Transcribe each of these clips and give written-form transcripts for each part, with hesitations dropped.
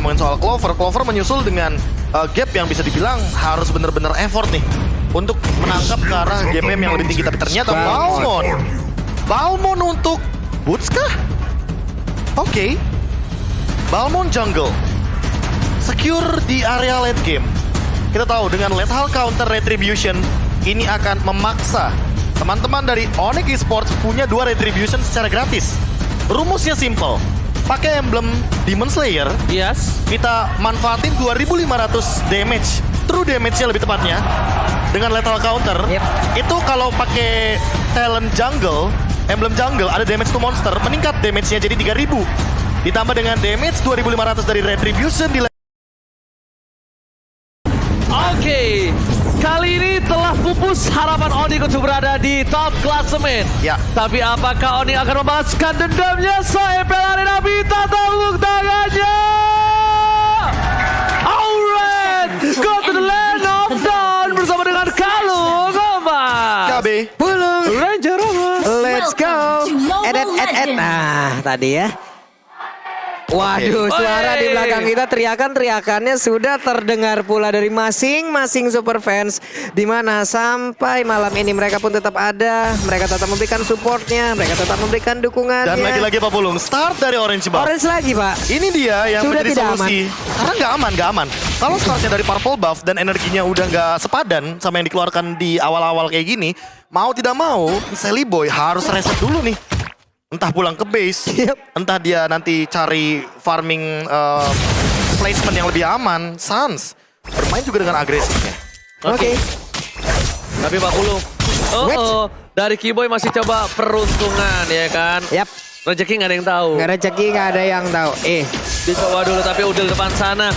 ngomongin soal Clover, Clover menyusul dengan gap yang bisa dibilang harus bener-bener effort nih untuk menangkap ke arah GPM yang lebih tinggi. Tapi ternyata Balmond untuk Boots kah? Oke. Balmond jungle. Secure di area late game. Kita tahu dengan lethal counter retribution ini akan memaksa teman-teman dari Onyx Esports punya 2 retribution secara gratis. Rumusnya simple. Pakai emblem Demon Slayer. Yes. Kita manfaatin 2500 damage. True damage-nya lebih tepatnya. Dengan lethal counter. Itu kalau pakai talent jungle, emblem jungle ada damage to monster, meningkat damage-nya jadi 3000. Ditambah dengan damage 2500 dari retribution di Oke, kali ini telah pupus harapan Onyx untuk berada di top klasemen. Ya. Tapi apakah Onyx akan membalaskan dendamnya? Saipel Arena Bita tepuk tangannya. Alright, go to the land of dawn bersama dengan Kalung Ombak. KB. Pulung. Ranger Ombak. Let's go. Nah, tadi ya. Waduh, suara di belakang kita teriakan-teriakannya sudah terdengar pula dari masing-masing super fans. Dimana sampai malam ini mereka pun tetap ada. Mereka tetap memberikan supportnya, mereka tetap memberikan dukungannya. Dan lagi-lagi Pak Pulung, start dari Orange Buff. Orange lagi, Pak. Ini dia yang Sudah menjadi tidak solusi. Karena nggak aman. Kalau startnya dari Purple Buff dan energinya udah nggak sepadan sama yang dikeluarkan di awal-awal kayak gini, mau tidak mau, Sally Boy harus reset dulu nih. Entah pulang ke base, entah dia nanti cari farming placement yang lebih aman. Sans bermain juga dengan agresifnya. Oke. Tapi Pak Pulung, dari Kiboy masih coba peruntungan ya kan? Yap. Rezeki nggak ada yang tahu. Nggak rezeki, nggak ada yang tahu. Dicoba dulu tapi Udil depan sana.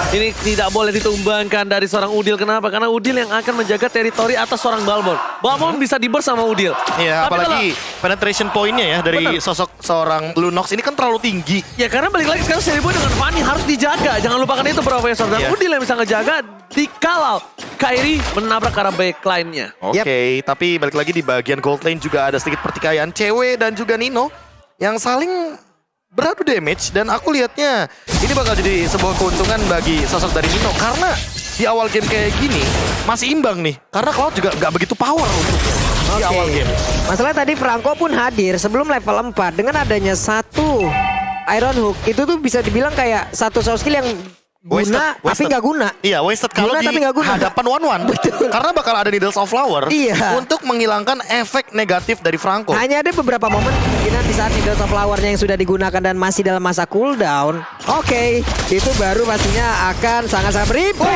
Ini tidak boleh ditumbangkan dari seorang Udil. Kenapa? Karena Udil yang akan menjaga teritori atas seorang Balmond. Balmond bisa di-burst sama Udil. Iya, Tapi apalagi penetration point-nya ya dari Bener. sosok seorang Lunox ini kan terlalu tinggi. Ya karena balik lagi sekarang Sally Boy dengan Fanny harus dijaga. Jangan lupakan itu Profesor. Dan Iya. Udil yang bisa ngejaga dikalau Kairi menabrak ke arah backline-nya. Oke, tapi balik lagi di bagian gold lane juga ada sedikit pertikaian cewek dan juga Nino yang saling beradu damage. Dan aku lihatnya ini bakal jadi sebuah keuntungan bagi sosok dari Nino karena di awal game kayak gini masih imbang nih, karena Cloud juga nggak begitu power untuk di awal game. Masalah tadi Franco pun hadir sebelum level 4 dengan adanya satu Iron Hook. Itu tuh bisa dibilang kayak satu soft skill yang guna tapi nggak guna. Iya, wasted kalau Guna di tapi nggak guna. hadapan one-one. Betul. Karena bakal ada Needles of Flower Iya. untuk menghilangkan efek negatif dari Franco. Hanya ada beberapa momen kemungkinan di saat Needles of Flower-nya yang sudah digunakan dan masih dalam masa cooldown. Oke, itu baru pastinya akan sangat-sangat berimpact.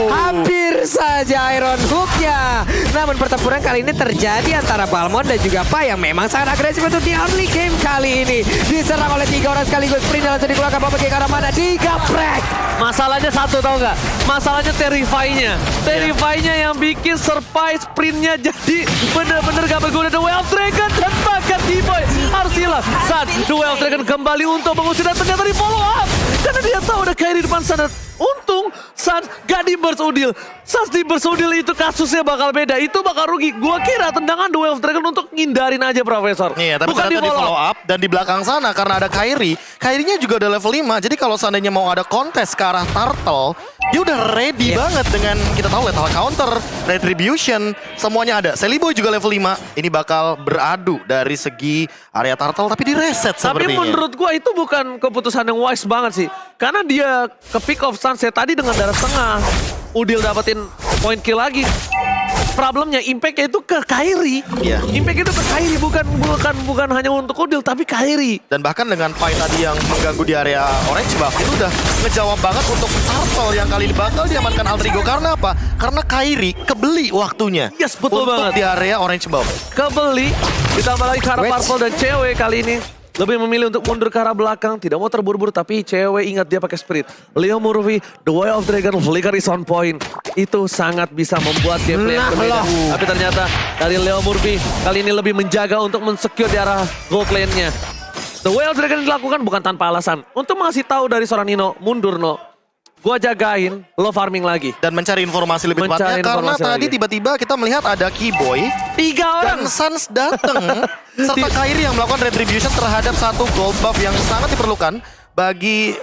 Hampir saja Iron Hook-nya. Namun pertempuran kali ini terjadi antara Balmond dan juga Pa yang memang sangat agresif untuk di early game kali ini. Diserang oleh 3 orang sekaligus, sprint langsung dikeluarkan ke arah mana? Digaprek. Masalahnya satu tau nggak? Masalahnya Terrify-nya. Terrify-nya yang bikin surprise sprintnya jadi bener-bener gak berguna. The Way of Dragon dan bahkan Kiboy harus hilang. Saat The Way of Dragon kembali untuk mengusir dan ternyata di follow up. Karena dia tahu ada Kairi di depan sana. Untung Sans gak di burst Udil. Sans di burst Udil itu kasusnya bakal beda. Itu bakal rugi. Gua kira tendangan The Way of Dragon untuk ngindarin aja Profesor. Iya, tapi bukan ternyata di follow up dan di belakang sana karena ada Kairi. Kairinya juga udah level 5. Jadi kalau seandainya mau ada kontes ke arah Turtle, dia udah ready banget dengan kita tahu lethal counter, retribution, semuanya ada. Sally Boy juga level 5. Ini bakal beradu dari segi area Turtle tapi di reset Tapi sepertinya. menurut gua itu bukan keputusan yang wise banget sih. Karena dia ke pick off Sunset tadi dengan darah setengah. Udil dapetin point kill lagi. Problemnya impactnya itu ke Kairi. Iya. Impact itu ke Kairi bukan hanya untuk Udil tapi Kairi. Dan bahkan dengan fight tadi yang mengganggu di area Orange Buff itu udah ngejawab banget untuk Turtle yang kali ini bakal diamankan Altrigo. Karena apa? Karena Kairi kebeli waktunya. Yes, betul untuk banget. di area Orange Buff. Kebeli ditambah lagi karena Purple dan cewek kali ini lebih memilih untuk mundur ke arah belakang, tidak mau terburu-buru, tapi cewek ingat dia pakai spirit. Leo Murphy, The Way of Dragon, Flicker is on point. Itu sangat bisa membuat gameplay yang berbeda. Tapi ternyata dari Leo Murphy kali ini lebih menjaga untuk mensecure di arah gold lane-nya. The Way of Dragon dilakukan bukan tanpa alasan. Untuk mengasih tahu dari seorang Nino, mundur No. Gua jagain, lo farming lagi. Dan mencari informasi lebih Mencari tepatnya karena informasi tadi lagi. tiba-tiba kita melihat ada Kiboy 3 orang. dan Sans datang serta Kairi yang melakukan retribution terhadap satu gold buff yang sangat diperlukan bagi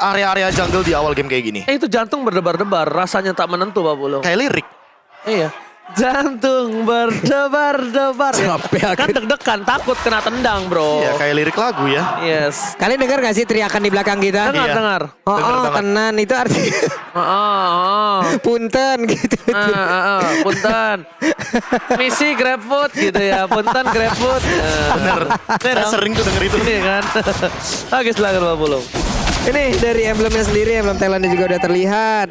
area-area jungle di awal game kayak gini. Itu jantung berdebar-debar, rasanya tak menentu Pak Bulung. Kayak lirik. Iya. Jantung berdebar-debar. Sampai Kan deg-degan, takut kena tendang bro. Iya, kayak lirik lagu ya. Yes. Kalian dengar gak sih teriakan di belakang kita? Dengar, Iya. dengar. Oh, Dengar oh banget. tenan itu artinya punten gitu. Punten. Misi GrabFood gitu ya. Punten GrabFood. Bener. Saya sering tuh denger itu. Ini kan. Oke silakan Pak Bulung. Ini dari emblemnya sendiri, emblem Thailandnya juga udah terlihat.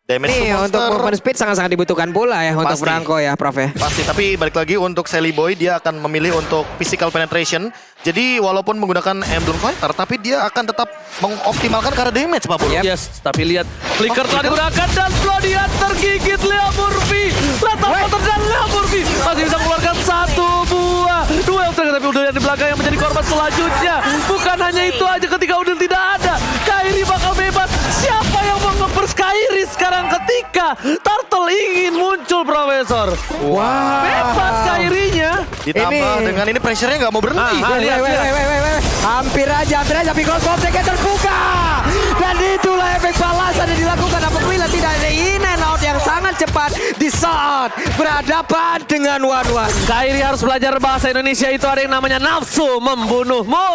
Damage Nih to untuk monster. movement speed sangat-sangat dibutuhkan pula ya untuk Pasti. Franco ya Prof ya. Pasti, tapi balik lagi untuk Sally Boy dia akan memilih untuk physical penetration. Jadi walaupun menggunakan emblem fighter, tapi dia akan tetap mengoptimalkan karena damage Pak Bulung. Yes, tapi lihat flicker telah digunakan dan Flodian tergigit Leo Murphy. Lethal counter dan Leo Murphy masih bisa mengeluarkan satu buah. Dua yang terkena tapi Udil yang di belakang yang menjadi korban selanjutnya. Bukan hanya itu aja ketika Udil tidak ada, Kairi bakal bebas. Siapa yang mau nge-burst Kairi sekarang ketika Turtle ingin muncul Profesor? Wah. Bebas Kairinya. Ditambah Ini- dengan ini pressure-nya nggak mau berhenti. Lihat, lihat. Hampir aja tapi Crossbow terbuka. Dan itulah efek balasan yang dilakukan apabila tidak ada in and out yang sangat cepat di saat berhadapan dengan One-One. Kairi harus belajar bahasa Indonesia, itu ada yang namanya nafsu membunuhmu.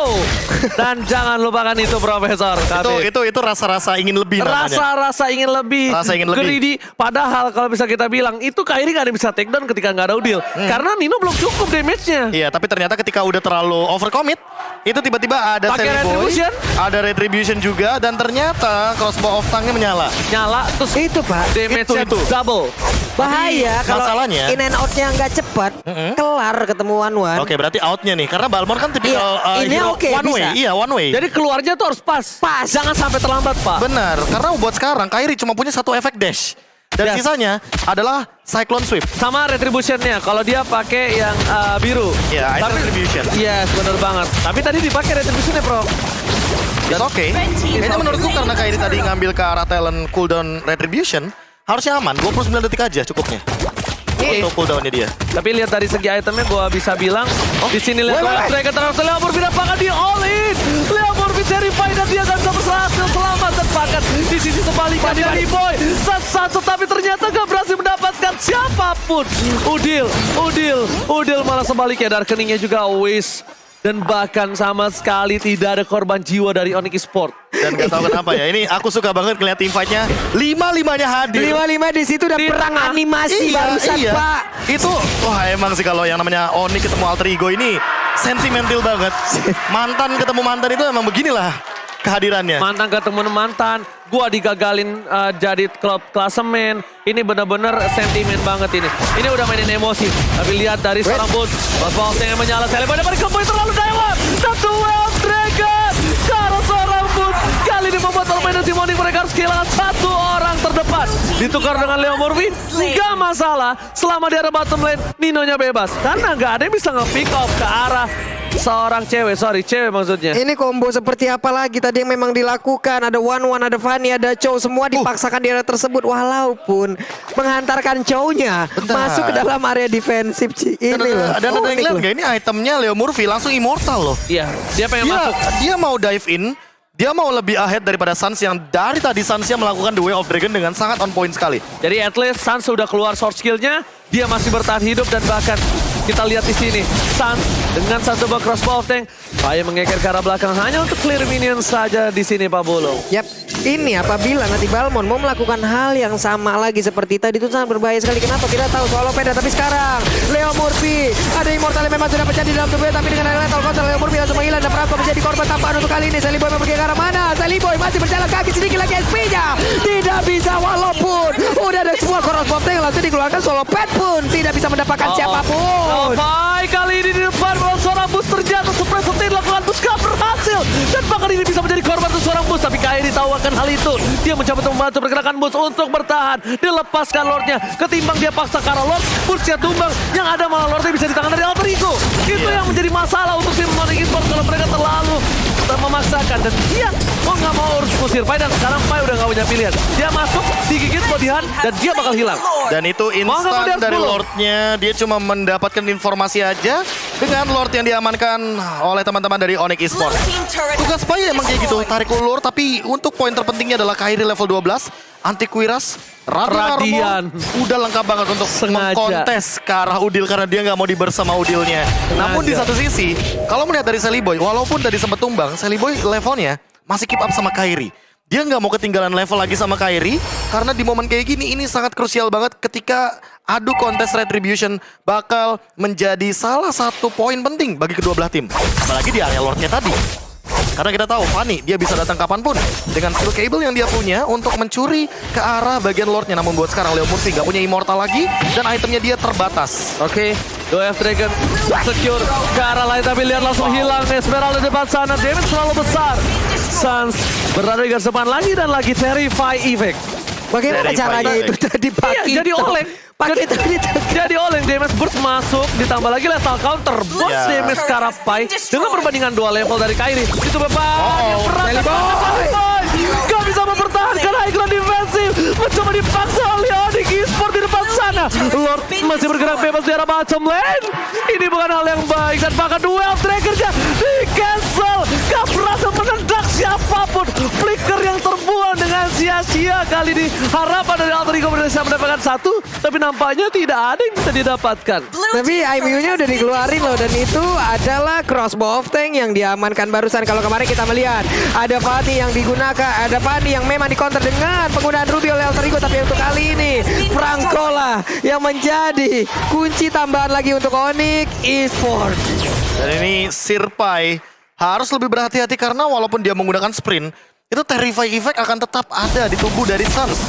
Dan jangan lupakan itu Profesor. Itu rasa-rasa ingin lebih namanya. Rasa ingin lebih. Rasa ingin lebih. Greedy. Padahal kalau bisa kita bilang itu Kairi gak ada yang bisa take down ketika nggak ada Udil. Karena Nino belum cukup damage-nya. Iya, tapi ternyata ketika udah terlalu overcommit, itu tiba-tiba ada Pakai Sally Boy, Retribution. ada Retribution juga, dan ternyata crossbow of tongue-nya menyala. Nyala terus Itu Pak. damage-nya Itu. double. Bahaya kalau masalahnya- in and outnya nggak cepat, kelar ketemu One-One. Oke, berarti outnya nih, karena Balmor kan tipikal Iya, ini hero oke, one way. bisa. Iya, one way. Jadi keluarnya tuh harus pas. Pas. Jangan sampai terlambat Pak. Benar, karena buat sekarang Kairi cuma punya satu efek dash. Dan Yes. sisanya adalah Cyclone Swift. Sama retributionnya, kalau dia pakai yang biru. Iya, item retribution. Yes, bener banget. Tapi tadi dipakai retributionnya, Bro. It's okay. Kayaknya menurutku karena Kairi tadi ngambil ke arah talent cooldown retribution, harusnya aman. 29 detik aja cukupnya. Untuk cooldownnya dia. Tapi lihat dari segi itemnya, gua bisa bilang di sini lihat Dragon terus Leo Murphy apakah dia all in? Leo Murphy terrified dan dia gak bisa berhasil selamat dan bahkan di sisi sebaliknya dari Boy satu tapi ternyata gak berhasil mendapatkan siapapun. Udil malah sebaliknya, Darkeningnya juga wish. Dan bahkan sama sekali tidak ada korban jiwa dari Onyx Sport. Dan gak tahu kenapa ya, ini aku suka banget ngeliat team fight-nya. 5-5-nya hadir. 5-5 di situ udah Di perang tengah. animasi barusan Pak. Itu, wah emang sih kalau yang namanya Onyx ketemu Alter Ego ini sentimental banget. Mantan ketemu mantan itu emang beginilah kehadirannya. Mantan ketemu mantan, gua digagalin jadi klub klasemen. Ini benar-benar sentimen banget ini. Ini udah mainin emosi. Tapi lihat dari seorang Bones, Ball yang menyala, Celebrate dari kempoin terlalu dalam. Dan Duel Dragon, karena seorang Bones kali ini membuat permainan Simonik mereka harus kehilangan satu orang terdepan. Ditukar dengan Leo Murphy, nggak masalah. Selama di arah bottom lane, Ninonya bebas. Karena nggak ada yang bisa nge-pick off ke arah seorang cewek maksudnya. Ini combo seperti apa lagi tadi yang memang dilakukan? Ada One-One, ada Fanny, ada Chow, semua dipaksakan di area tersebut walaupun menghantarkan Chow-nya Bentar. masuk ke dalam area defensif ini loh. Dan ada yang Unik lihat loh. nggak, ini itemnya Leo Murphy langsung immortal loh. Iya, dia pengen masuk. Dia mau dive in, dia mau lebih ahead daripada Sans yang dari tadi Sansnya melakukan The Way of Dragon dengan sangat on point sekali. Jadi at least Sans sudah keluar short skillnya, dia masih bertahan hidup dan bahkan kita lihat di sini Sans dengan satu buah crossbow of tank, Faya mengeker ke arah belakang hanya untuk clear minion saja di sini Pak Bolo. Yap, ini apabila nanti Balmon mau melakukan hal yang sama lagi seperti tadi itu sangat berbahaya sekali. Kenapa? Tidak tahu soal Opeda. Tapi sekarang Leo Murphy ada immortal yang memang sudah pecah di dalam tubuhnya, tapi dengan lethal counter Leo Murphy langsung menghilang dan Franco menjadi korban tambahan untuk kali ini. Sally Boy pergi ke arah mana? Sally Boy masih berjalan kaki sedikit lagi SP-nya. Tidak bisa walaupun udah ada semua crossbow yang langsung dikeluarkan, solo pet pun tidak bisa mendapatkan siapapun. Faya kali ini di depan seorang bus terjatuh, suppress seperti dilakukan bus gak berhasil dan bahkan ini bisa menjadi korban untuk seorang bus. Tapi Kairi tahu akan hal itu, dia mencoba untuk membantu pergerakan bus untuk bertahan, dilepaskan Lordnya ketimbang dia paksa ke arah Lord, busnya tumbang, yang ada malah Lordnya bisa di tangan dari Alter Ego. Itu yang menjadi masalah untuk tim Onyx Sport kalau mereka terlalu memaksakan dan dia mau nggak mau harus kusir Pai, dan sekarang Pai udah nggak punya pilihan. Dia masuk, digigit bodihan dan dia bakal hilang. Dan itu instan dari Lordnya, dia cuma mendapatkan informasi aja dengan Lord yang diamankan oleh teman-teman dari Onyx Esports. Tugas Pai emang kayak gitu, tarik ulur, tapi untuk poin terpentingnya adalah Kairi level 12, Antiquiras, Radian. Armor, udah lengkap banget untuk Sengaja. mengkontes ke arah Udil karena dia nggak mau dibers sama Udilnya. Namun di satu sisi, kalau melihat dari Sally Boy, walaupun tadi sempat tumbang, Sally Boy levelnya masih keep up sama Kairi. Dia nggak mau ketinggalan level lagi sama Kairi, karena di momen kayak gini ini sangat krusial banget ketika adu kontes Retribution bakal menjadi salah satu poin penting bagi kedua belah tim. Apalagi di area Lordnya tadi. Karena kita tahu Fanny dia bisa datang kapanpun dengan skill cable yang dia punya untuk mencuri ke arah bagian Lordnya. Namun buat sekarang Leo Murphy nggak punya immortal lagi dan itemnya dia terbatas. Oke, Doef Dragon secure ke arah lain tapi lihat langsung hilang Esmeralda di depan sana. Damage terlalu besar. Suns berada di garis depan lagi dan lagi Terrify Effect. Bagaimana Dari caranya Pai. itu tadi Pakito? Iya, jadi oleng. Pakito Jadi oleng damage burst masuk ditambah lagi lethal counter boss Ya. damage ke arah Pai dengan perbandingan 2 level dari Kairi. Itu beban yang berat. Sally Boy. Gak bisa mempertahankan high ground defensif. Mencoba dipaksa oleh Onyx Esports di depan sana. Lord masih bergerak bebas di arah bottom lane. Ini bukan hal yang baik dan bahkan duel triggernya di cancel. Gak berhasil menendak siapapun. Flicker yang terbuang dengan sia-sia kali ini. Harapan dari Alter Ego bisa mendapatkan satu, tapi nampaknya tidak ada yang bisa didapatkan. Tapi IMU-nya udah dikeluarin loh, dan itu adalah crossbow of tank yang diamankan barusan. Kalau kemarin kita melihat ada Fanny yang digunakan, ada Fanny yang memang dikonter dengan penggunaan Ruby oleh Alter Ego, tapi untuk kali ini Francola yang menjadi kunci tambahan lagi untuk Onyx Esports. Dan ini Sirpai harus lebih berhati-hati karena walaupun dia menggunakan sprint, itu Terrify Effect akan tetap ada di tubuh dari Suns.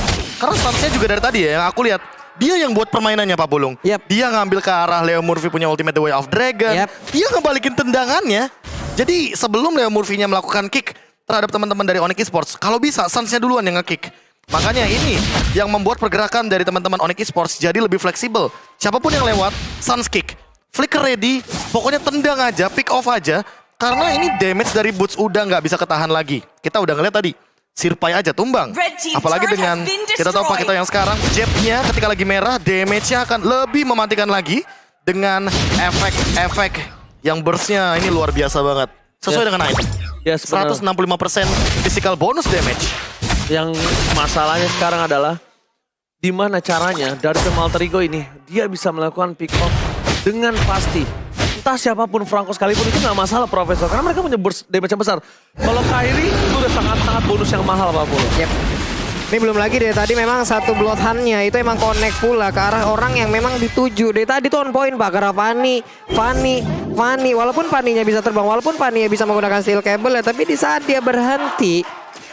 Karena Sunsnya juga dari tadi ya, yang aku lihat, dia yang buat permainannya Pak Bulung. Yap. Dia ngambil ke arah Leo Murphy punya ultimate The Way of Dragon. Yap. Dia ngebalikin tendangannya. Jadi sebelum Leo Murphy-nya melakukan kick terhadap teman-teman dari Onyx Esports, kalau bisa Sunsnya duluan yang nge-kick. Makanya ini yang membuat pergerakan dari teman-teman Onyx Esports jadi lebih fleksibel. Siapapun yang lewat, Suns kick. Flicker ready, pokoknya tendang aja, pick off aja. Karena ini damage dari boots udah nggak bisa ketahan lagi. Kita udah ngeliat tadi, Sirpai aja tumbang. Apalagi dengan kita tahu Pakito yang sekarang, jabnya ketika lagi merah, damage-nya akan lebih mematikan lagi. Dengan efek-efek yang burst-nya ini luar biasa banget. Sesuai dengan item. Yes, benar. 165% physical bonus damage. Yang masalahnya sekarang adalah di mana caranya dari tim Alter Ego ini dia bisa melakukan pick off dengan pasti. Entah siapapun Franco sekalipun itu nggak masalah Profesor karena mereka punya burst damage yang besar. Kalau Kairi itu udah sangat-sangat bonus yang mahal Pak Pul. Yep. Ini belum lagi dari tadi memang satu blood hunt-nya itu emang connect pula ke arah orang yang memang dituju. Dari tadi tuh on point Pak, ke arah Fanny. Walaupun Fanny-nya bisa terbang, walaupun Fanny-nya bisa menggunakan steel cable ya, tapi di saat dia berhenti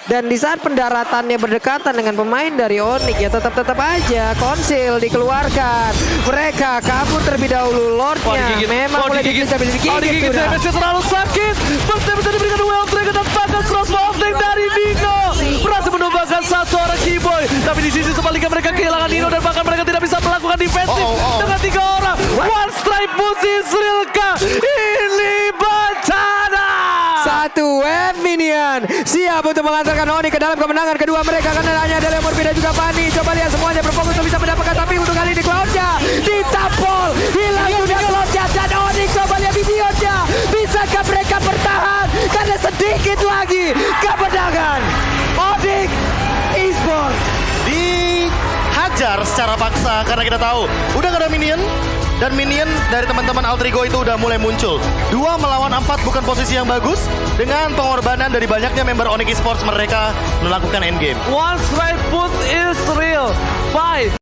dan di saat pendaratannya berdekatan dengan pemain dari Onyx ya tetap aja konsil dikeluarkan. Mereka kabur terlebih dahulu. Lordnya memang mulai digigit udah. Damage terlalu sakit. First damage diberikan Well Dragon dan bahkan crossbow of tank dari Nino. Berhasil menumbangkan satu orang Keyboy. Tapi di sisi sebaliknya mereka kehilangan Nino dan bahkan mereka tidak bisa melakukan defensif dengan 3 orang. One strike Pusis Rilka. Ini bencana. Satu web minion siap untuk mengantarkan Onyx ke dalam kemenangan kedua mereka karena hanya ada Leo Murphy dan juga Fanny. Coba lihat semuanya berfokus untuk bisa mendapatkan, tapi untuk kali ini Cloudnya ditampol, hilang juga Cloudnya dan Onyx. Coba lihat videonya, bisakah mereka bertahan karena sedikit lagi kemenangan Onyx Esports. Dihajar secara paksa karena kita tahu udah gak ada minion. Dan minion dari teman-teman Alter Ego itu udah mulai muncul. 2 melawan 4 bukan posisi yang bagus. Dengan pengorbanan dari banyaknya member Onyx Esports, mereka melakukan endgame. One strike put is real. Pai